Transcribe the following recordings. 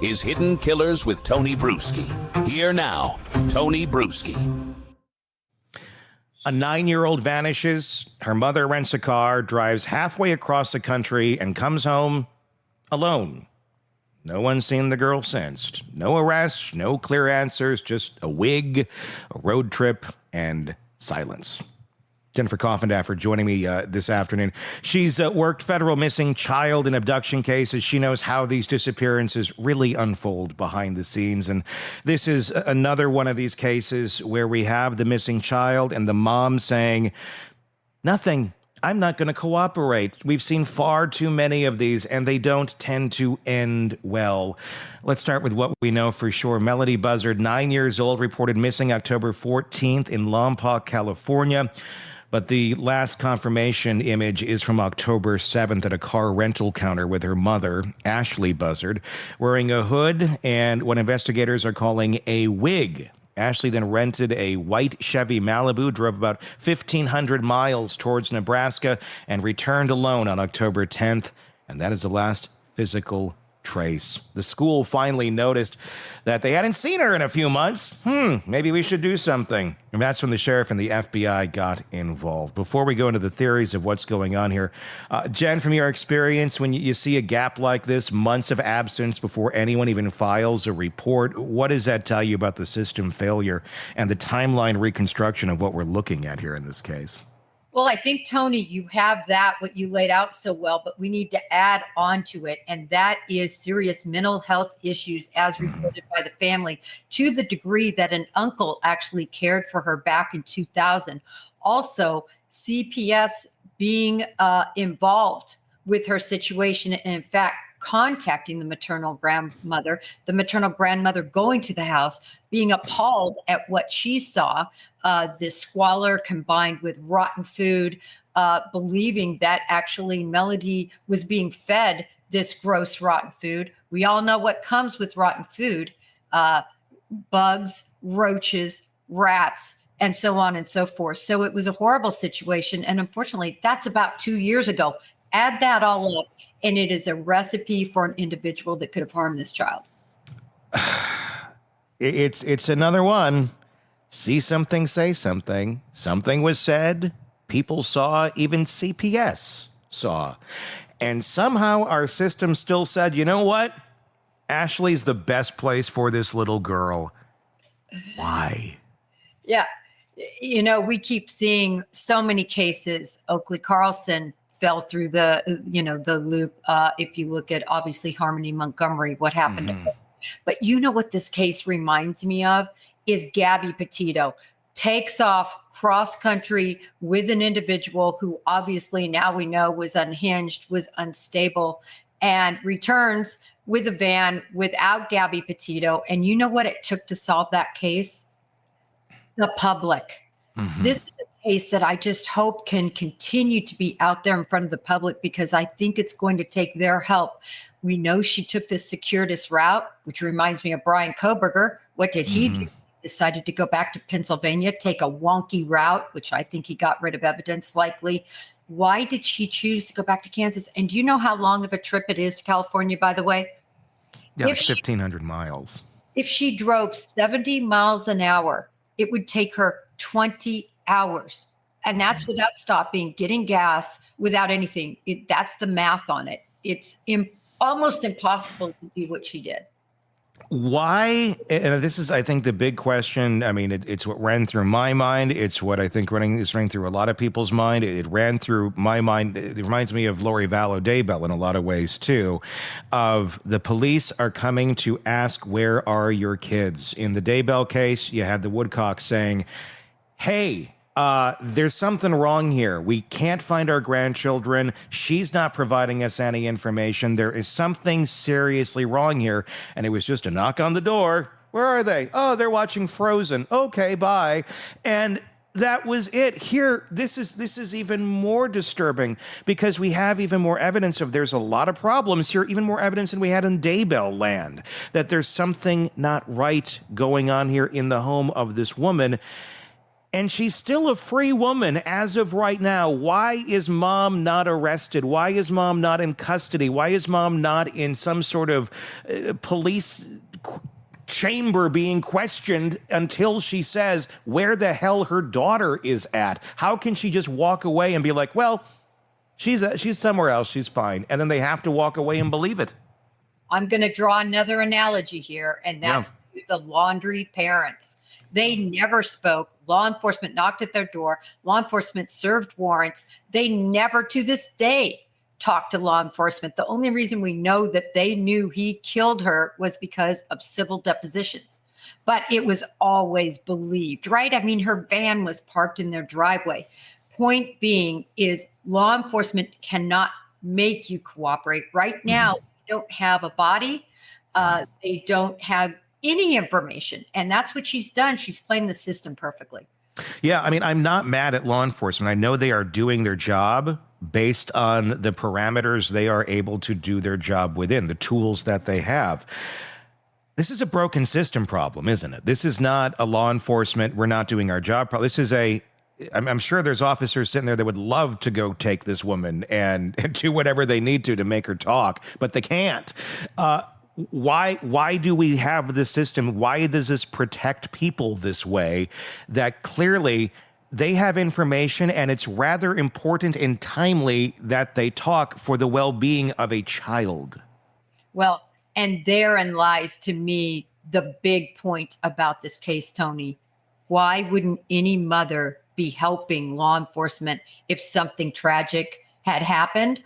is Hidden Killers with Tony Brueski. Here now, Tony Brueski. A 9-year-old vanishes. Her mother rents a car, drives halfway across the country, and comes home alone. No one's seen the girl since. No arrests, no clear answers, just a wig, a road trip, and silence. Jennifer Coffindaffer joining me this afternoon. She's worked federal missing child and abduction cases. She knows how these disappearances really unfold behind the scenes. And this is another one of these cases where we have the missing child and the mom saying, nothing. I'm not going to cooperate. We've seen far too many of these, and they don't tend to end well. Let's start with what we know for sure. Melodee Buzzard, 9 years old, reported missing October 14th in Lompoc, California. But the last confirmation image is from October 7th at a car rental counter with her mother, Ashley Buzzard, wearing a hood and what investigators are calling a wig. Ashley then rented a white Chevy Malibu, drove about 1,500 miles towards Nebraska, and returned alone on October 10th. And that is the last physical trace. The school finally noticed that they hadn't seen her in a few months. Maybe we should do something. And that's when the sheriff and the FBI got involved. Before we go into the theories of what's going on here, Jen, from your experience, when you see a gap like this, months of absence before anyone even files a report, what does that tell you about the system failure and the timeline reconstruction of what we're looking at here in this case? Well, I think, Tony, you have that, what you laid out so well, but we need to add on to it. And that is serious mental health issues as reported by the family, to the degree that an uncle actually cared for her back in 2000. Also, CPS being involved with her situation, and in fact, contacting the maternal grandmother going to the house, being appalled at what she saw, the squalor combined with rotten food, believing that actually Melodee was being fed this gross rotten food. We all know what comes with rotten food, bugs, roaches, rats, and so on and so forth. So it was a horrible situation. And unfortunately, that's about 2 years ago. Add that all up, and it is a recipe for an individual that could have harmed this child. It's another one. See something, say something. Something was said. People saw, even CPS saw. And somehow our system still said, you know what? Ashley's the best place for this little girl. Why? Yeah. You know, we keep seeing so many cases. Oakley Carlson fell through the loop. If you look at, obviously, Harmony Montgomery, what happened to her. But you know what this case reminds me of is Gabby Petito takes off cross country with an individual who obviously now we know was unhinged, was unstable, and returns with a van without Gabby Petito. And you know what it took to solve that case? The public. This is a case that I just hope can continue to be out there in front of the public, because I think it's going to take their help. We know she took this circuitous route, which reminds me of Brian Koberger. What did he do? He decided to go back to Pennsylvania, take a wonky route, which I think he got rid of evidence likely. Why did she choose to go back to Kansas? And do you know how long of a trip it is to California, by the way? Yeah, 1,500 miles. If she drove 70 miles an hour, it would take her 20 hours. And that's without stopping, getting gas, without anything. That's the math on it. It's almost impossible to do what she did. Why? And this is, I think, the big question. I mean, it's what ran through my mind. It's what I think running through a lot of people's mind. It ran through my mind. It reminds me of Lori Vallow Daybell in a lot of ways, too, of the police are coming to ask, where are your kids? In the Daybell case, you had the Woodcock saying, hey, there's something wrong here. We can't find our grandchildren. She's not providing us any information. There is something seriously wrong here. And it was just a knock on the door. Where are they? Oh, they're watching Frozen. Okay, bye. And that was it. Here, this is even more disturbing, because we have even more evidence of there's a lot of problems here, even more evidence than we had in Daybell land, that there's something not right going on here in the home of this woman. And she's still a free woman as of right now. Why is mom not arrested? Why is mom not in custody? Why is mom not in some sort of police chamber being questioned until she says where the hell her daughter is at? How can she just walk away and be like, well, she's somewhere else, she's fine, and then they have to walk away and believe it? I'm going to draw another analogy here, and that's the laundry parents. They never spoke. Law enforcement knocked at their door. Law enforcement served warrants. They never, to this day, talked to law enforcement. The only reason we know that they knew he killed her was because of civil depositions. But it was always believed, right? I mean, her van was parked in their driveway. Point being is law enforcement cannot make you cooperate. Right now, they don't have a body. They don't have any information. And that's what she's done. She's playing the system perfectly. Yeah, I mean, I'm not mad at law enforcement. I know they are doing their job based on the parameters they are able to do their job within, the tools that they have. This is a broken system problem, isn't it? This is not a law enforcement, we're not doing our job problem. This is I'm sure there's officers sitting there that would love to go take this woman and do whatever they need to make her talk, but they can't. Why do we have this system? Why does this protect people this way? That clearly they have information, and it's rather important and timely that they talk for the well-being of a child. Well, and therein lies, to me, the big point about this case, Tony. Why wouldn't any mother be helping law enforcement if something tragic had happened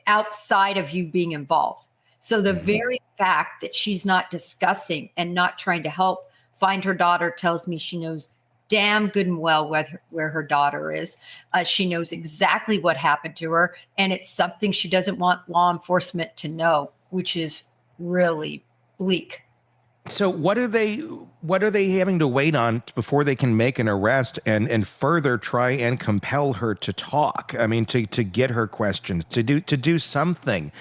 outside of you being involved? So the very fact that she's not discussing and not trying to help find her daughter tells me she knows damn good and well where her daughter is. She knows exactly what happened to her, and it's something she doesn't want law enforcement to know, which is really bleak. So what are they having to wait on before they can make an arrest and further try and compel her to talk? I mean, to get her questions, to do something.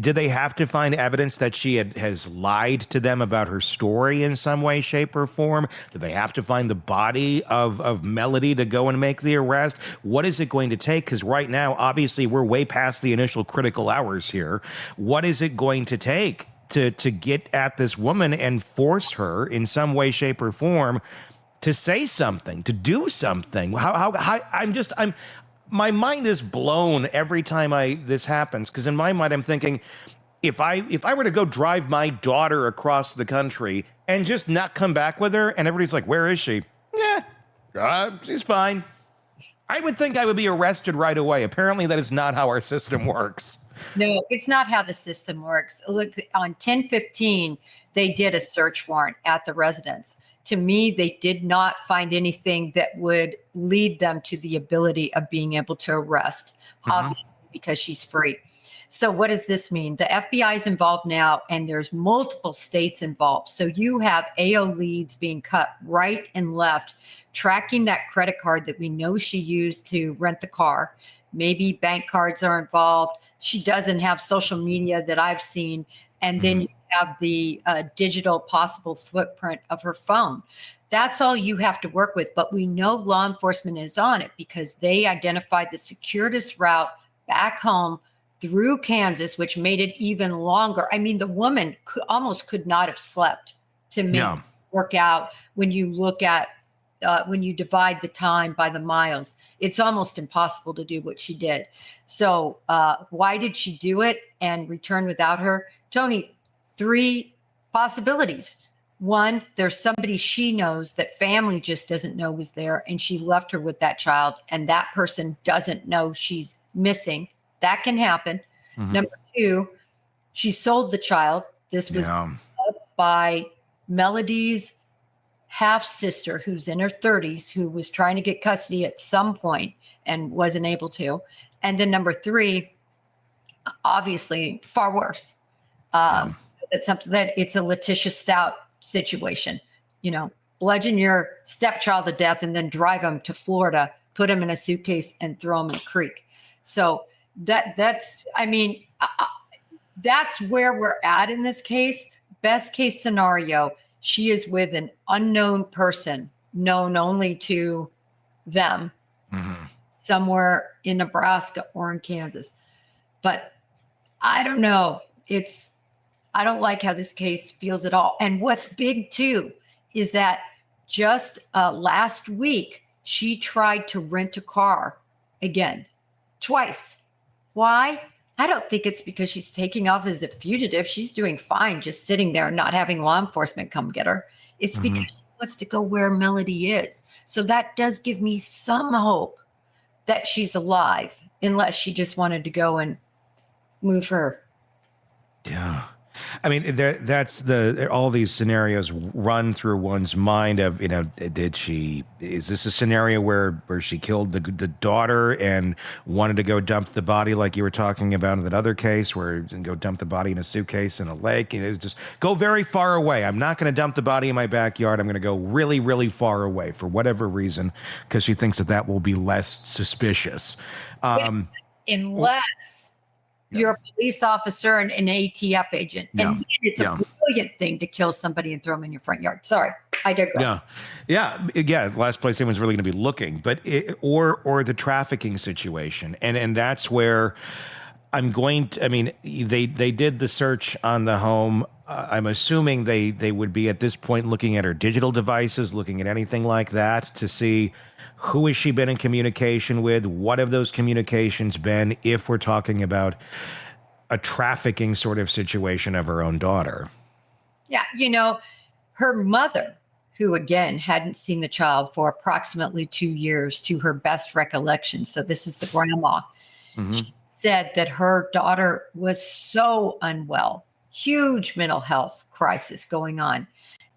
Do they have to find evidence that she has lied to them about her story in some way, shape, or form? Do they have to find the body of Melodee to go and make the arrest? What is it going to take? Because right now, obviously, we're way past the initial critical hours here. What is it going to take to get at this woman and force her in some way, shape, or form to say something, to do something? My mind is blown every time this happens, because in my mind I'm thinking, if I were to go drive my daughter across the country and just not come back with her, and everybody's like, where is she? Yeah, she's fine, I would think I would be arrested right away. Apparently that is not how our system works. No, it's not how the system works. Look, on 10/15, they did a search warrant at the residence. To me, they did not find anything that would lead them to the ability of being able to arrest, obviously, because she's free. So what does this mean? The FBI is involved now, and there's multiple states involved. So you have AO leads being cut right and left, tracking that credit card that we know she used to rent the car. Maybe bank cards are involved. She doesn't have social media that I've seen. And then you have the digital possible footprint of her phone. That's all you have to work with. But we know law enforcement is on it because they identified the circuitous route back home through Kansas, which made it even longer. I mean, the woman almost could not have slept to make it work out. When you look at when you divide the time by the miles, it's almost impossible to do what she did. So why did she do it and return without her? Tony, 3 possibilities. One, there's somebody she knows that family just doesn't know was there, and she left her with that child, and that person doesn't know she's missing. That can happen. Number 2, she sold the child. This was by Melodee's half-sister, who's in her 30s, who was trying to get custody at some point and wasn't able to. And then number 3, obviously far worse. It's something that it's a Letitia Stout situation. You know, bludgeon your stepchild to death and then drive him to Florida, put him in a suitcase and throw him in a creek. So that's where we're at in this case. Best case scenario, she is with an unknown person known only to them somewhere in Nebraska or in Kansas. But I don't know. I don't like how this case feels at all. And what's big too is that just last week, she tried to rent a car again, twice. Why? I don't think it's because she's taking off as a fugitive. She's doing fine just sitting there and not having law enforcement come get her. It's because she wants to go where Melodee is. So that does give me some hope that she's alive, unless she just wanted to go and move her. Yeah. I mean, that's all these scenarios run through one's mind of, is this a scenario where she killed the daughter and wanted to go dump the body like you were talking about in that other case where you can go dump the body in a suitcase in a lake? Just go very far away. I'm not going to dump the body in my backyard. I'm going to go really, really far away for whatever reason, because she thinks that will be less suspicious. Unless you're a police officer and an ATF agent. And it's a brilliant thing to kill somebody and throw them in your front yard. Sorry, I digress. Yeah. Last place anyone's really going to be looking, but or the trafficking situation. And that's where I'm going to, they did the search on the home. I'm assuming they would be at this point looking at her digital devices, looking at anything like that to see who has she been in communication with? What have those communications been if we're talking about a trafficking sort of situation of her own daughter? Yeah, her mother, who again hadn't seen the child for approximately 2 years to her best recollection. So this is the grandma. She said that her daughter was so unwell, huge mental health crisis going on.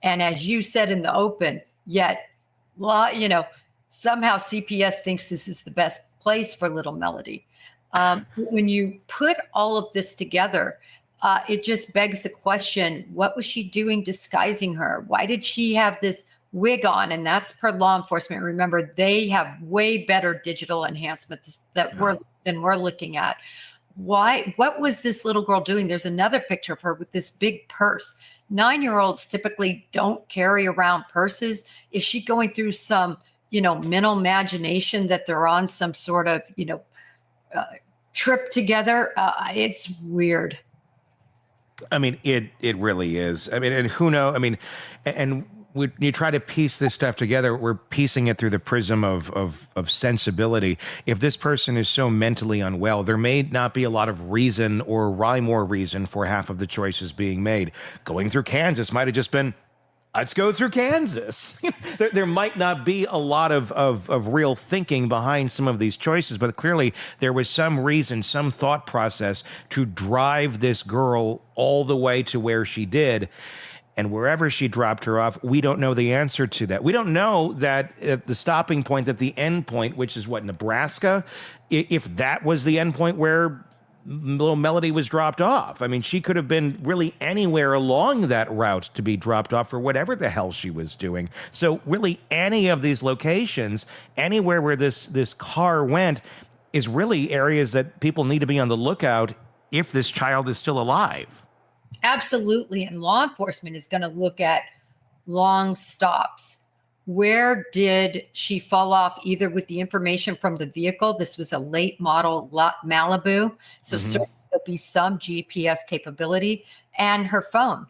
And as you said in the open, yet, somehow CPS thinks this is the best place for little Melodee. When you put all of this together, it just begs the question, what was she doing disguising her? Why did she have this wig on? And that's per law enforcement. Remember, they have way better digital enhancements than we're looking at. Why? What was this little girl doing? There's another picture of her with this big purse. 9-year-olds typically don't carry around purses. Is she going through some mental imagination that they're on some sort of, trip together? It's weird. It really is. And who knows? And when you try to piece this stuff together, we're piecing it through the prism of sensibility. If this person is so mentally unwell, there may not be a lot of reason or rhyme or reason for half of the choices being made. Going through Kansas might have just been, let's go through Kansas. There might not be a lot of real thinking behind some of these choices, but clearly there was some reason, some thought process to drive this girl all the way to where she did. And wherever she dropped her off, we don't know the answer to that. We don't know that at the stopping point, at the end point, which is what, Nebraska, if that was the end point where little Melodee was dropped off. She could have been really anywhere along that route to be dropped off for whatever the hell she was doing. So really any of these locations, anywhere where this car went, is really areas that people need to be on the lookout if this child is still alive. Absolutely. And law enforcement is going to look at long stops. Where did she fall off, either with the information from the vehicle? This was a late model Malibu. So certainly there'll be some GPS capability, and her phone.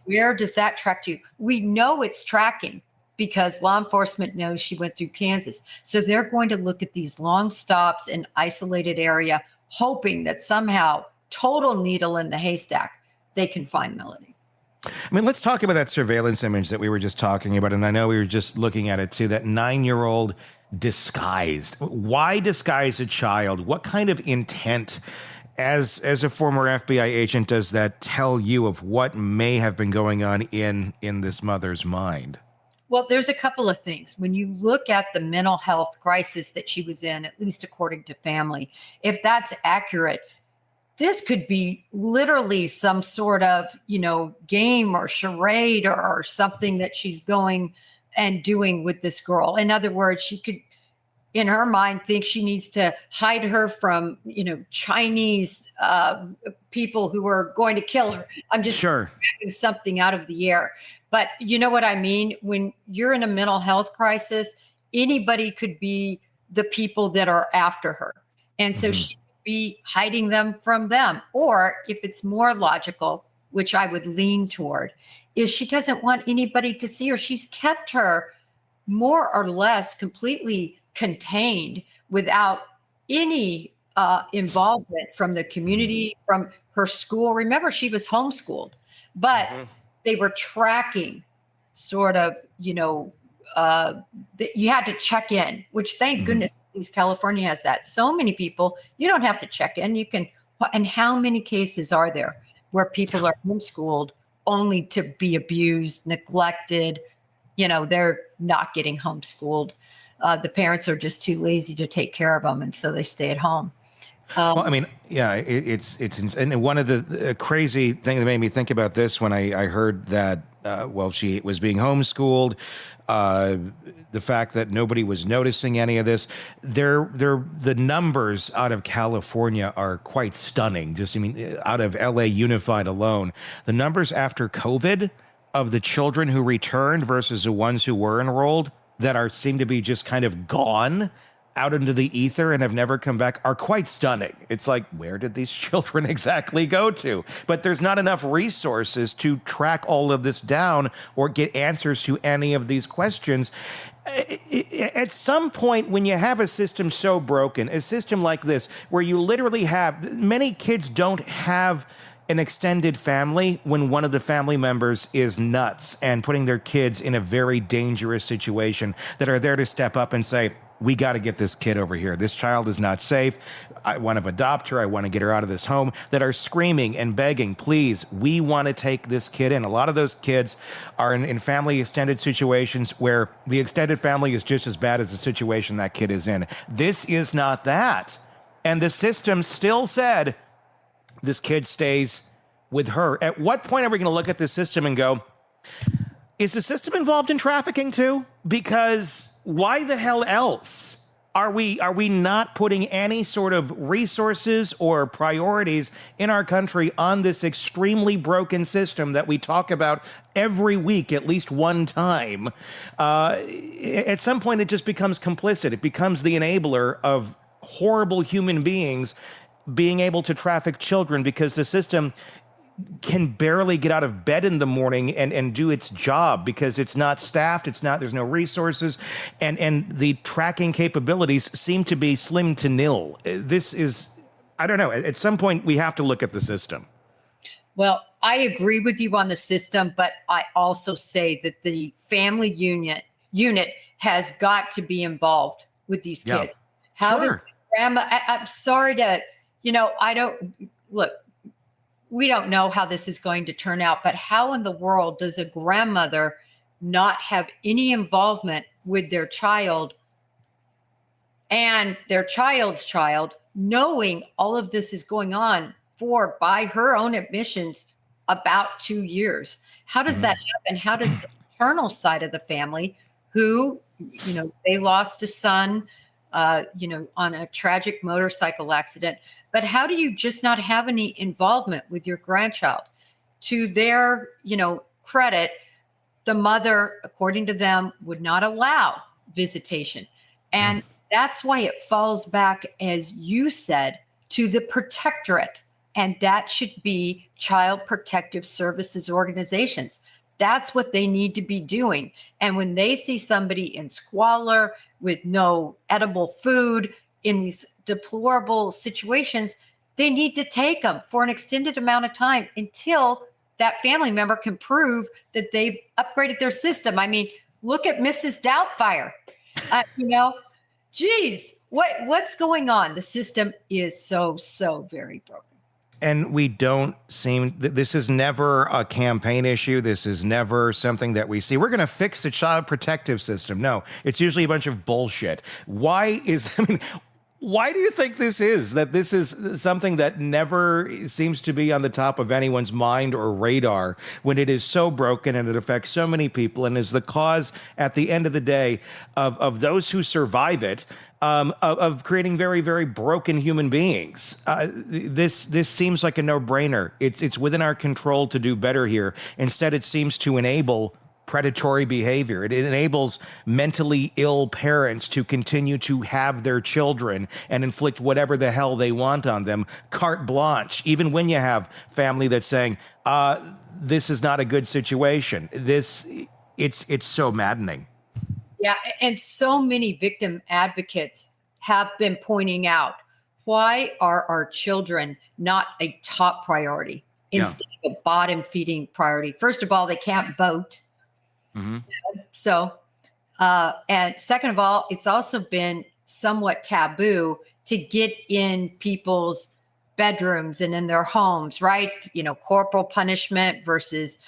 Where does that track to? We know it's tracking because law enforcement knows she went through Kansas. So they're going to look at these long stops in isolated area, hoping that somehow, total needle in the haystack, they can find Melodee. Let's talk about that surveillance image that we were just talking about. And I know we were just looking at it too, that 9-year-old disguised. Why disguise a child? What kind of intent, as a former FBI agent, does that tell you of what may have been going on in this mother's mind? Well, there's a couple of things. When you look at the mental health crisis that she was in, at least according to family, if that's accurate, this could be literally some sort of, game or charade or something that she's going and doing with this girl. In other words, she could, in her mind, think she needs to hide her from, Chinese people who are going to kill her. I'm just making something out of the air. But you know what I mean? When you're in a mental health crisis, anybody could be the people that are after her. And so she could be hiding them from them. Or if it's more logical, which I would lean toward, is she doesn't want anybody to see her. She's kept her more or less completely contained without any involvement from the community, from her school. Remember, she was homeschooled, but they were tracking sort of, you had to check in, which thank goodness California has that. So many people, you don't have to check in. You can. And how many cases are there where people are homeschooled only to be abused, neglected? They're not getting homeschooled. The parents are just too lazy to take care of them, and so they stay at home. Well, I mean, yeah, it's and one of the crazy thing that made me think about this when I heard that she was being homeschooled, the fact that nobody was noticing any of this. The numbers out of California are quite stunning. Out of LA Unified alone, the numbers after COVID of the children who returned versus the ones who were enrolled that seem to be just kind of gone out into the ether and have never come back are quite stunning. It's like, where did these children exactly go to? But there's not enough resources to track all of this down or get answers to any of these questions. At some point, when you have a system so broken, a system like this, where you literally have many kids don't have an extended family when one of the family members is nuts and putting their kids in a very dangerous situation, that are there to step up and say, we got to get this kid over here. This child is not safe. I want to adopt her. I want to get her out of this home, that are screaming and begging, please, we want to take this kid in. A lot of those kids are in family extended situations where the extended family is just as bad as the situation that kid is in. This is not that. And the system still said, this kid stays with her. At what point are we going to look at the system and go, is the system involved in trafficking too? Because why the hell else are we not putting any sort of resources or priorities in our country on this extremely broken system that we talk about every week at least one time? At some point, it just becomes complicit. It becomes the enabler of horrible human beings being able to traffic children, because the system can barely get out of bed in the morning and do its job because it's not staffed. There's no resources, and the tracking capabilities seem to be slim to nil. This is, I don't know. At some point, we have to look at the system. Well, I agree with you on the system, but I also say that the family unit has got to be involved with these kids. How does grandma? I'm sorry to, we don't know how this is going to turn out, but how in the world does a grandmother not have any involvement with their child and their child's child, knowing all of this is going on for, by her own admissions, about 2 years? How does that happen? How does the maternal side of the family, who, they lost a son, on a tragic motorcycle accident, but how do you just not have any involvement with your grandchild? To their, credit, the mother, according to them, would not allow visitation. And that's why it falls back, as you said, to the protectorate. And that should be Child Protective Services organizations. That's what they need to be doing. And when they see somebody in squalor, with no edible food, in these deplorable situations, they need to take them for an extended amount of time until that family member can prove that they've upgraded their system. I mean, look at Mrs. Doubtfire. Geez, what's going on? The system is so very broken. And we don't seem, this is never a campaign issue. This is never something that we see, we're going to fix the child protective system. No, it's usually a bunch of bullshit. Why do you think this is? That this is something that never seems to be on the top of anyone's mind or radar, when it is so broken and it affects so many people and is the cause, at the end of the day, of those who survive it, of creating very, very broken human beings. This seems like a no-brainer. It's within our control to do better here. Instead, it seems to enable predatory behavior. It enables mentally ill parents to continue to have their children and inflict whatever the hell they want on them, carte blanche, even when you have family that's saying, this is not a good situation. It's so maddening. Yeah, and so many victim advocates have been pointing out, why are our children not a top priority instead of a bottom feeding priority? First of all, they can't vote. Mm-hmm. So, and second of all, it's also been somewhat taboo to get in people's bedrooms and in their homes, right? You know, corporal punishment versus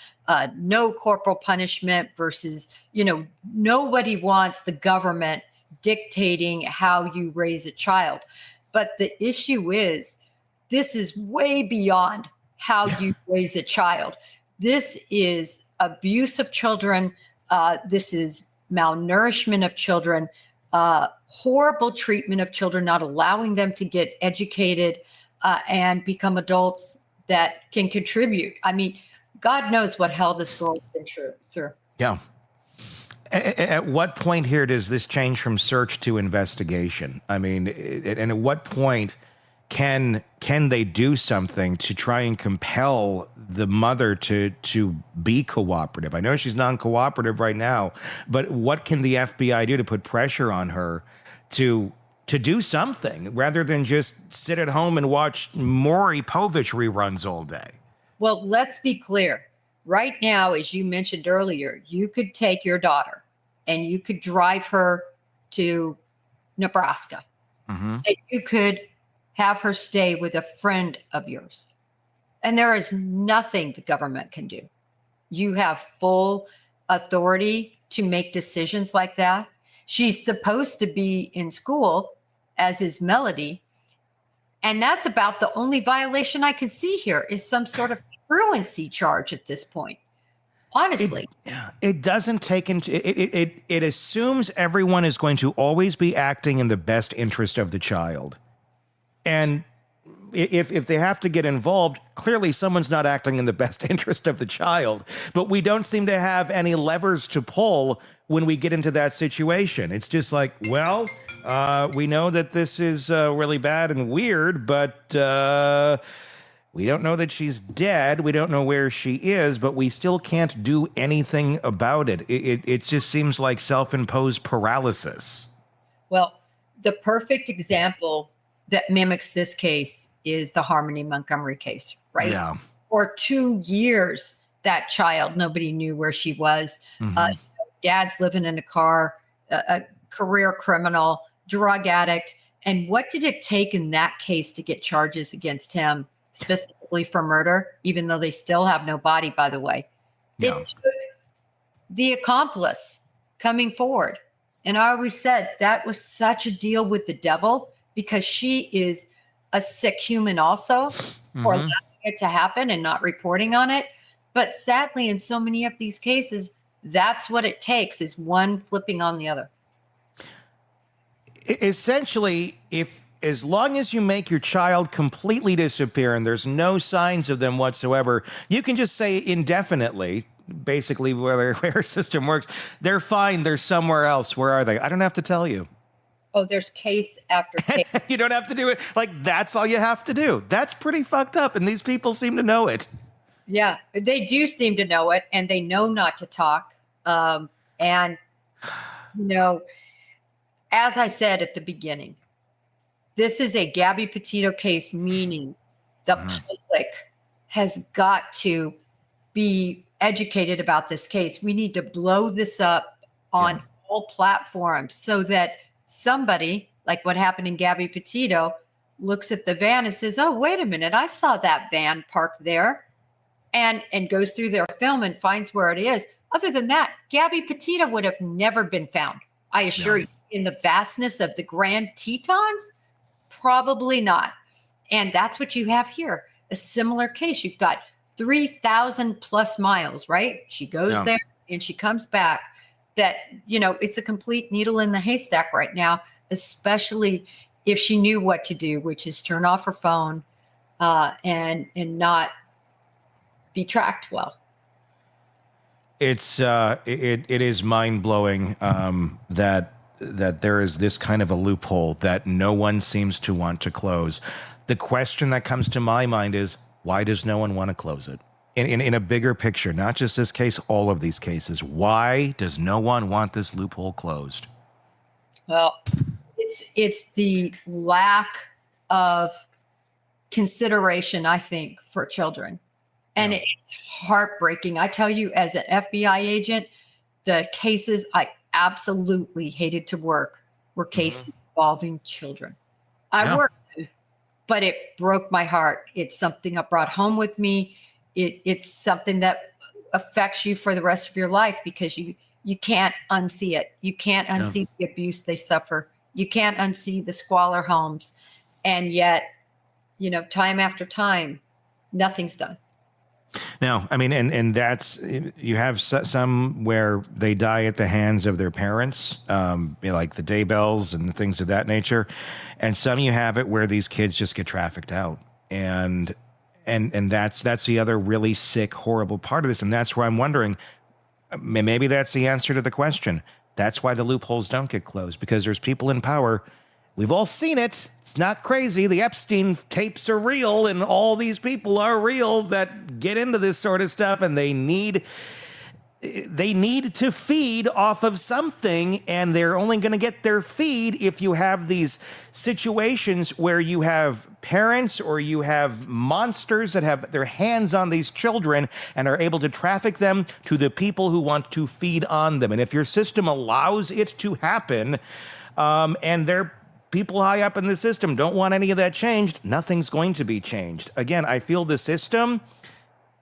no corporal punishment versus, you know, nobody wants the government dictating how you raise a child. But the issue is, this is way beyond how you raise a child. This is abuse of children. This is malnourishment of children, horrible treatment of children, not allowing them to get educated and become adults that can contribute. I mean, God knows what hell this girl's been through. Yeah. At what point here does this change from search to investigation? I mean, and at what point can they do something to try and compel the mother to be cooperative? I know she's non-cooperative right now, but what can the FBI do to put pressure on her to do something rather than just sit at home and watch Maury Povich reruns all day? Well, let's be clear. Right now, as you mentioned earlier, you could take your daughter and you could drive her to Nebraska. Mm-hmm. And you could have her stay with a friend of yours. And there is nothing the government can do. You have full authority to make decisions like that. She's supposed to be in school, as is Melodee. And that's about the only violation I can see here, is some sort of truancy charge at this point. Honestly. It doesn't take into it assumes everyone is going to always be acting in the best interest of the child. And if they have to get involved, clearly someone's not acting in the best interest of the child. But we don't seem to have any levers to pull when we get into that situation. It's just like, well, we know that this is really bad and weird, but we don't know that she's dead. We don't know where she is, but we still can't do anything about it. It just seems like self-imposed paralysis. Well, the perfect example that mimics this case is the Harmony Montgomery case, right? Yeah. For 2 years, that child, nobody knew where she was. Mm-hmm. Dad's living in a car, a career criminal, drug addict. And what did it take in that case to get charges against him, specifically for murder, even though they still have no body, by the way? Yeah. It took the accomplice coming forward. And I always said that was such a deal with the devil, because she is a sick human also, for allowing it to happen and not reporting on it. But sadly, in so many of these cases, that's what it takes, is one flipping on the other. Essentially, as long as you make your child completely disappear and there's no signs of them whatsoever, you can just say indefinitely, basically, where her system works, they're fine, they're somewhere else. Where are they? I don't have to tell you. Oh, there's case after case. You don't have to do it. Like, that's all you have to do. That's pretty fucked up, and these people seem to know it. Yeah, they do seem to know it, and they know not to talk. And, you know, as I said at the beginning, this is a Gabby Petito case, meaning the public has got to be educated about this case. We need to blow this up on all platforms so that somebody, like what happened in Gabby Petito, looks at the van and says, oh, wait a minute, I saw that van parked there, and goes through their film and finds where it is. Other than that, Gabby Petito would have never been found. I assure you, in the vastness of the Grand Tetons, probably not. And that's what you have here. A similar case. You've got 3,000 plus miles, right? She goes there and she comes back. That, you know, it's a complete needle in the haystack right now, especially if she knew what to do, which is turn off her phone and not be tracked well. It is mind blowing that there is this kind of a loophole that no one seems to want to close. The question that comes to my mind is, why does no one want to close it? In a bigger picture, not just this case, all of these cases, why does no one want this loophole closed? Well, it's the lack of consideration, I think, for children. And it's heartbreaking. I tell you, as an FBI agent, the cases I absolutely hated to work were cases involving children. I worked them, but it broke my heart. It's something I brought home with me. It's something that affects you for the rest of your life because you can't unsee it. You can't unsee the abuse they suffer. You can't unsee the squalor homes. And yet, time after time, nothing's done. No, I mean, and that's, you have some where they die at the hands of their parents, like the Daybells and things of that nature. And some you have it where these kids just get trafficked out. And that's the other really sick, horrible part of this. And that's where I'm wondering, maybe that's the answer to the question. That's why the loopholes don't get closed, because there's people in power. We've all seen it. It's not crazy. The Epstein tapes are real, and all these people are real that get into this sort of stuff, and they need to feed off of something, and they're only going to get their feed if you have these situations where you have parents or you have monsters that have their hands on these children and are able to traffic them to the people who want to feed on them. And if your system allows it to happen, and they're people high up in the system don't want any of that changed, nothing's going to be changed. Again, I feel the system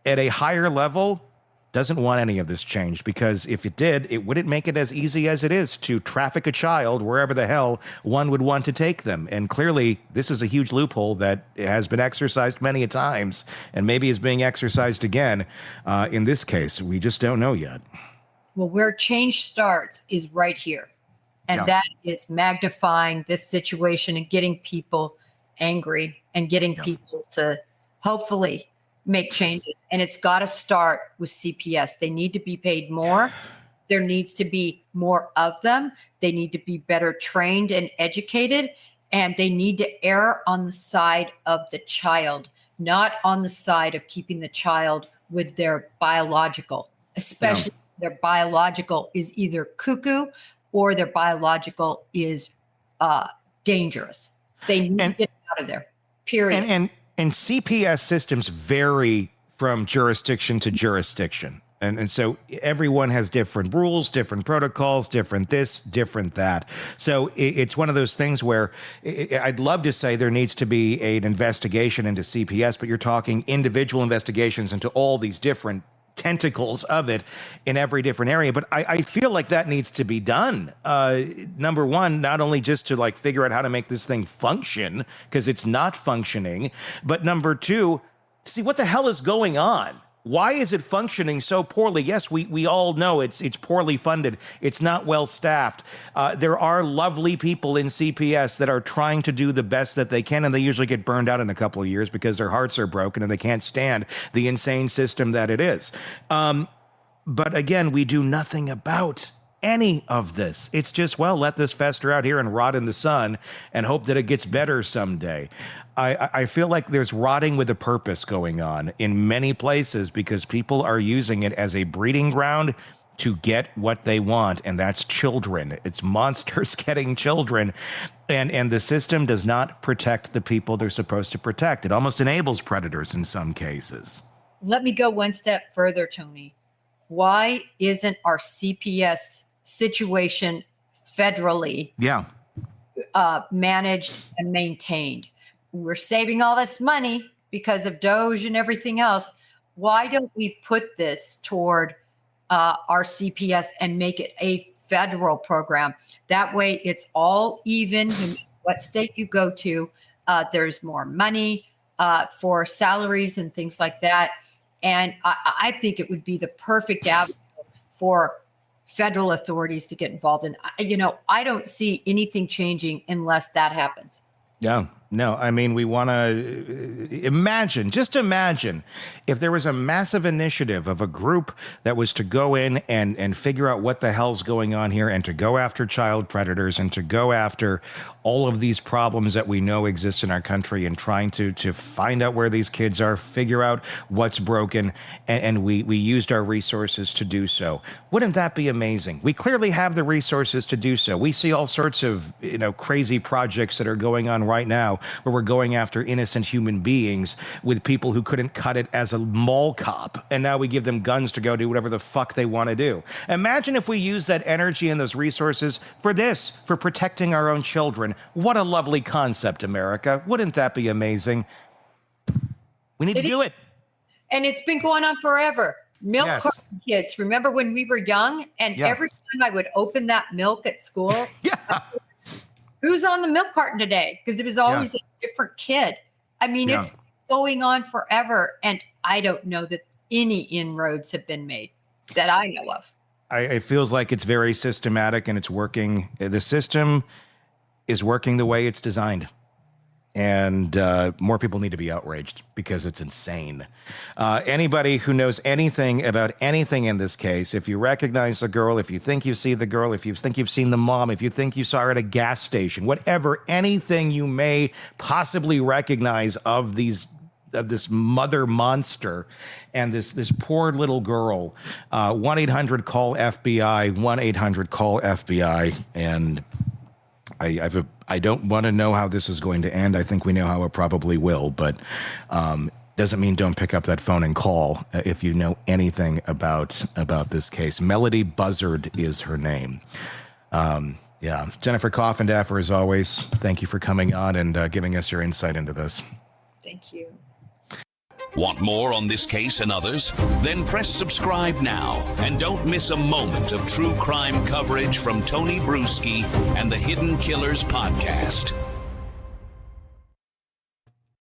at a higher level doesn't want any of this changed, because if it did, it wouldn't make it as easy as it is to traffic a child wherever the hell one would want to take them. And clearly, this is a huge loophole that has been exercised many a times and maybe is being exercised again in this case. We just don't know yet. Well, where change starts is right here. And that is magnifying this situation and getting people angry and getting people to hopefully make changes. And it's got to start with CPS. They need to be paid more. There needs to be more of them. They need to be better trained and educated. And they need to err on the side of the child, not on the side of keeping the child with their biological, especially if their biological is either cuckoo or their biological is dangerous. They need to get out of there, period. And CPS systems vary from jurisdiction to jurisdiction. And so everyone has different rules, different protocols, different this, different that. So it's one of those things where I'd love to say there needs to be an investigation into CPS, but you're talking individual investigations into all these different tentacles of it in every different area. But I feel like that needs to be done. Number one, not only just to figure out how to make this thing function, because it's not functioning, but number two, see what the hell is going on. Why is it functioning so poorly? Yes, we all know it's poorly funded. It's not well staffed. There are lovely people in CPS that are trying to do the best that they can, and they usually get burned out in a couple of years because their hearts are broken and they can't stand the insane system that it is. But again, we do nothing about any of this. It's just, let this fester out here and rot in the sun and hope that it gets better someday. I feel like there's rotting with a purpose going on in many places because people are using it as a breeding ground to get what they want, and that's children. It's monsters getting children, and the system does not protect the people they're supposed to protect. It almost enables predators in some cases. Let me go one step further, Tony. Why isn't our CPS situation federally managed and maintained? We're saving all this money because of Doge and everything else. Why don't we put this toward our CPS and make it a federal program? That way it's all even. No matter what state you go to, there's more money for salaries and things like that. And I think it would be the perfect avenue for federal authorities to get involved in. I don't see anything changing unless that happens. Yeah. No, I mean, we want to just imagine if there was a massive initiative of a group that was to go in and figure out what the hell's going on here and to go after child predators and to go after all of these problems that we know exist in our country and trying to find out where these kids are, figure out what's broken, and we used our resources to do so. Wouldn't that be amazing? We clearly have the resources to do so. We see all sorts of, crazy projects that are going on right now where we're going after innocent human beings with people who couldn't cut it as a mall cop, and now we give them guns to go do whatever the fuck they want to do. Imagine if we use that energy and those resources for this, for protecting our own children. What a lovely concept, America. Wouldn't that be amazing? We need to do it. And it's been going on forever. Milk Yes. carton kids. Remember when we were young and every time I would open that milk at school, who's on the milk carton today? Because it was always a different kid. I mean, it's going on forever. And I don't know that any inroads have been made that I know of. It feels like it's very systematic and it's working. The system is working the way it's designed. And more people need to be outraged because it's insane. Anybody who knows anything about anything in this case, if you recognize the girl, if you think you see the girl, if you think you've seen the mom, if you think you saw her at a gas station, whatever, anything you may possibly recognize of this mother monster and this poor little girl, 1-800-CALL-FBI, 1-800-CALL-FBI. And I don't want to know how this is going to end. I think we know how it probably will, but doesn't mean don't pick up that phone and call if you know anything about this case. Melodee Buzzard is her name. Jennifer Coffindaffer, as always, thank you for coming on and giving us your insight into this. Thank you. Want more on this case and others? Then press subscribe now and don't miss a moment of true crime coverage from Tony Brueski and the Hidden Killers podcast.